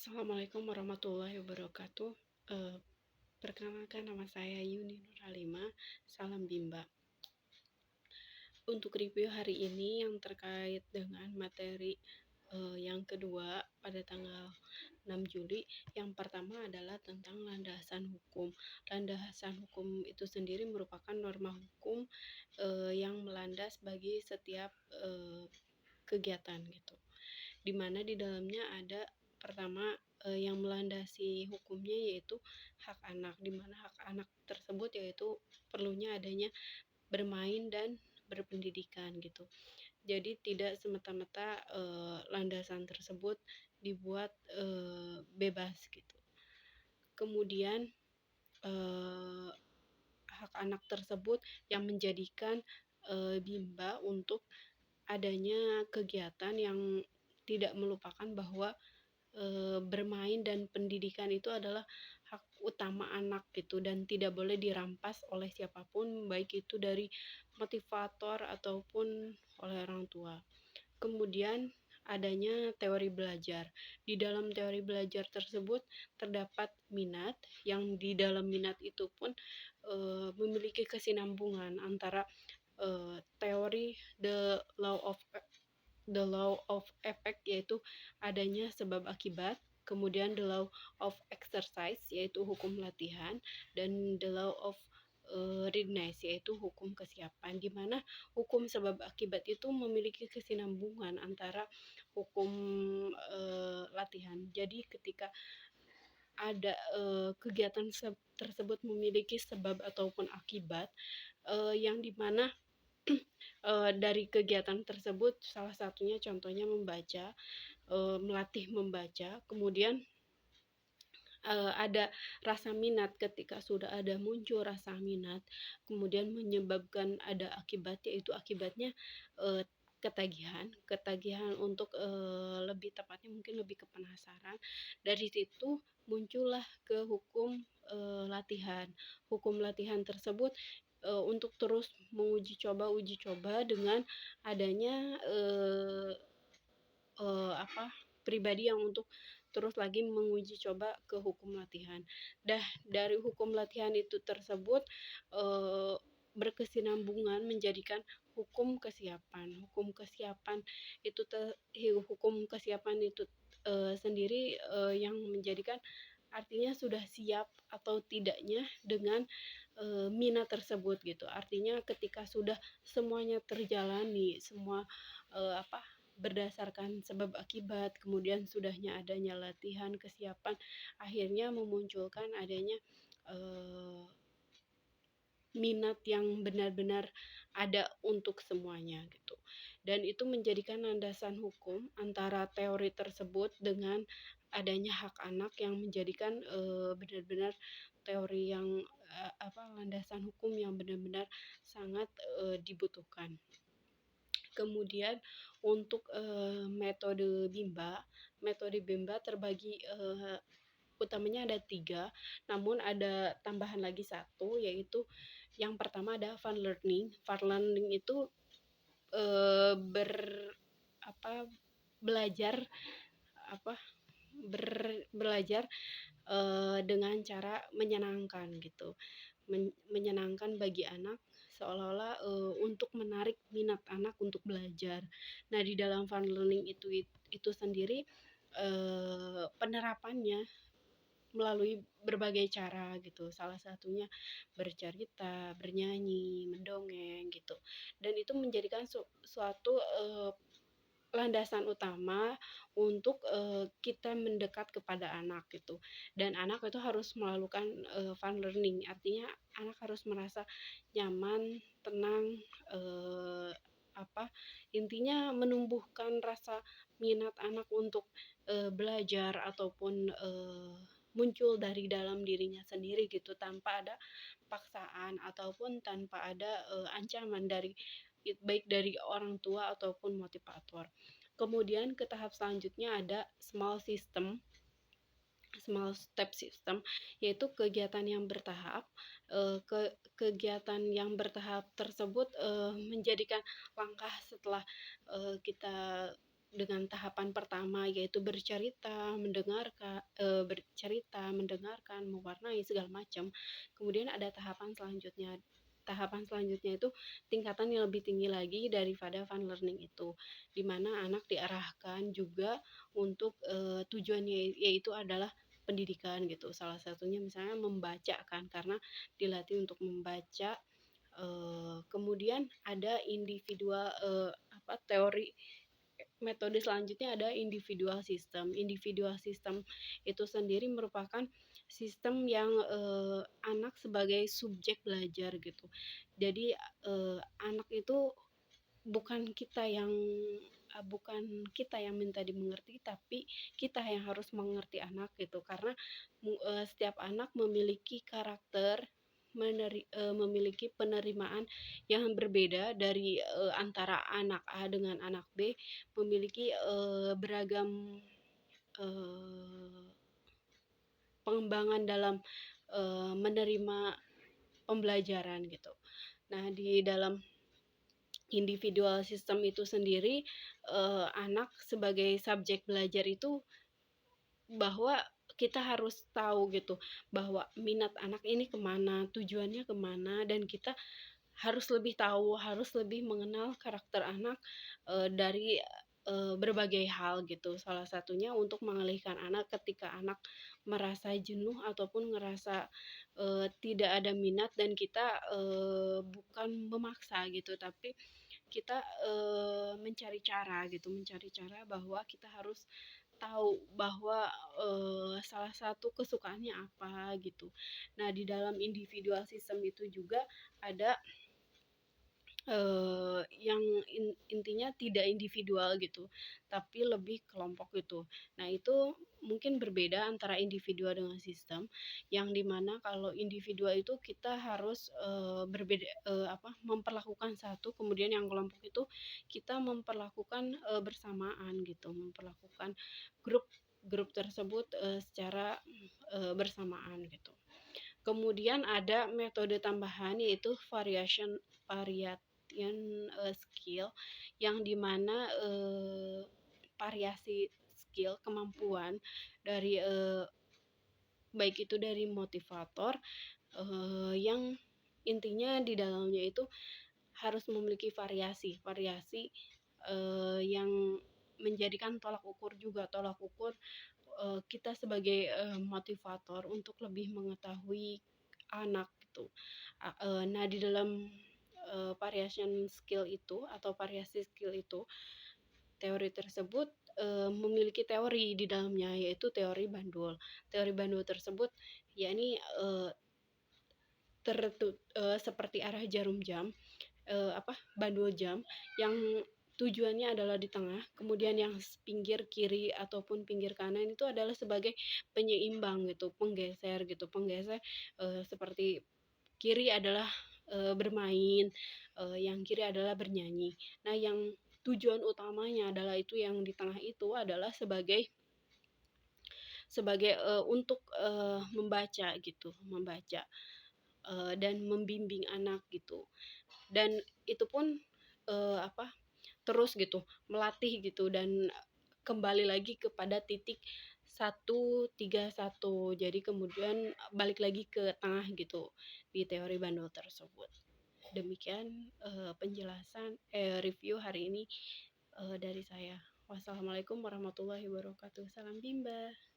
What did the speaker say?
Assalamualaikum warahmatullahi wabarakatuh. Eh, Perkenalkan, nama saya Yuni Nurhalima. Salam Bimba. Untuk review hari ini yang terkait dengan materi yang kedua pada tanggal 6 Juli. Yang pertama adalah tentang landasan hukum. Landasan hukum itu sendiri merupakan norma hukum yang melandas bagi setiap kegiatan gitu. Dimana di dalamnya ada pertama yang melandasi hukumnya yaitu hak anak, di mana hak anak tersebut yaitu perlunya adanya bermain dan berpendidikan gitu. Jadi tidak semata-mata landasan tersebut dibuat bebas gitu. Kemudian hak anak tersebut yang menjadikan Bimba untuk adanya kegiatan yang tidak melupakan bahwa bermain dan pendidikan itu adalah hak utama anak gitu, dan tidak boleh dirampas oleh siapapun, baik itu dari motivator ataupun oleh orang tua. Kemudian adanya teori belajar. Di dalam teori belajar tersebut terdapat minat, yang di dalam minat itu pun memiliki kesinambungan antara teori the law of effect, yaitu adanya sebab akibat, kemudian the law of exercise yaitu hukum latihan, dan the law of readiness yaitu hukum kesiapan, di mana hukum sebab akibat itu memiliki kesinambungan antara hukum latihan. Jadi ketika ada kegiatan tersebut memiliki sebab ataupun akibat, yang dimana dari kegiatan tersebut salah satunya contohnya membaca, melatih membaca, kemudian ada rasa minat. Ketika sudah ada muncul rasa minat, kemudian menyebabkan ada akibat, yaitu akibatnya ketagihan untuk lebih tepatnya mungkin lebih ke penasaran. Dari situ muncullah ke hukum latihan. Hukum latihan tersebut untuk terus uji coba dengan adanya pribadi yang untuk terus lagi menguji coba ke hukum latihan. Dari hukum latihan itu tersebut berkesinambungan menjadikan hukum kesiapan. Hukum kesiapan itu sendiri yang menjadikan artinya sudah siap atau tidaknya dengan minat tersebut gitu. Artinya ketika sudah semuanya terjalani, semua berdasarkan sebab akibat, kemudian sudahnya adanya latihan kesiapan, akhirnya memunculkan adanya minat yang benar-benar ada untuk semuanya gitu. Dan itu menjadikan landasan hukum antara teori tersebut dengan adanya hak anak, yang menjadikan benar-benar teori yang landasan hukum yang benar-benar sangat dibutuhkan. Kemudian untuk metode Bimba terbagi utamanya ada 3, namun ada tambahan lagi 1, yaitu yang pertama ada fun learning. Fun learning itu belajar belajar dengan cara menyenangkan gitu. Menyenangkan bagi anak, seolah-olah untuk menarik minat anak untuk belajar. Nah, di dalam fun learning itu sendiri penerapannya melalui berbagai cara gitu. Salah satunya bercerita, bernyanyi, mendongeng gitu. Dan itu menjadikan suatu landasan utama untuk kita mendekat kepada anak gitu. Dan anak itu harus melakukan fun learning, artinya anak harus merasa nyaman, tenang, intinya menumbuhkan rasa minat anak untuk belajar ataupun muncul dari dalam dirinya sendiri gitu, tanpa ada paksaan ataupun tanpa ada ancaman baik dari orang tua ataupun motivator. Kemudian ke tahap selanjutnya ada small step system, yaitu kegiatan yang bertahap. Kegiatan yang bertahap tersebut menjadikan langkah setelah kita dengan tahapan pertama yaitu bercerita, mendengarkan, mewarnai segala macam. Kemudian ada tahapan selanjutnya. Tahapan selanjutnya itu tingkatan yang lebih tinggi lagi daripada fun learning itu, di mana anak diarahkan juga untuk tujuannya yaitu adalah pendidikan gitu. Salah satunya misalnya membaca kan, karena dilatih untuk membaca. Kemudian ada individual teori metode selanjutnya ada individual system. Individual system itu sendiri merupakan sistem yang anak sebagai subjek belajar gitu. Jadi anak itu bukan kita yang minta dimengerti, tapi kita yang harus mengerti anak gitu. Karena setiap anak memiliki karakter, memiliki penerimaan yang berbeda dari antara anak A dengan anak B, memiliki beragam pengembangan dalam menerima pembelajaran gitu. Nah, di dalam individual system itu sendiri, anak sebagai subjek belajar itu bahwa kita harus tahu gitu bahwa minat anak ini kemana, tujuannya kemana, dan kita harus lebih tahu, harus lebih mengenal karakter anak dari berbagai hal gitu. Salah satunya untuk mengalihkan anak ketika anak merasa jenuh ataupun ngerasa tidak ada minat, dan kita bukan memaksa gitu, tapi kita mencari cara bahwa kita harus tahu bahwa salah satu kesukaannya apa gitu. Nah, di dalam individual system itu juga ada yang intinya tidak individual gitu, tapi lebih kelompok gitu. Nah, itu mungkin berbeda antara individual dengan sistem, yang dimana kalau individual itu kita harus memperlakukan satu, kemudian yang kelompok itu kita memperlakukan bersamaan gitu, memperlakukan grup grup tersebut secara bersamaan gitu. Kemudian ada metode tambahan yaitu variation skill, yang dimana variasi skill kemampuan dari baik itu dari motivator yang intinya di dalamnya itu harus memiliki variasi yang menjadikan tolak ukur kita sebagai motivator untuk lebih mengetahui anak gitu. Nah, di dalam variation skill itu atau variasi skill itu, teori tersebut memiliki teori di dalamnya, yaitu teori Bandul. Teori Bandul tersebut yakni seperti arah jarum jam, bandul jam yang tujuannya adalah di tengah, kemudian yang pinggir kiri ataupun pinggir kanan itu adalah sebagai penyeimbang gitu, penggeser gitu, seperti kiri adalah bermain, yang kiri adalah bernyanyi. Nah, yang tujuan utamanya adalah itu yang di tengah itu adalah sebagai untuk membaca gitu, dan membimbing anak gitu. Dan itu pun terus gitu, melatih gitu, dan kembali lagi kepada titik 131. Jadi kemudian balik lagi ke tengah gitu di teori Bandul tersebut. Demikian penjelasan review hari ini dari saya. Wassalamualaikum warahmatullahi wabarakatuh. Salam Bimba.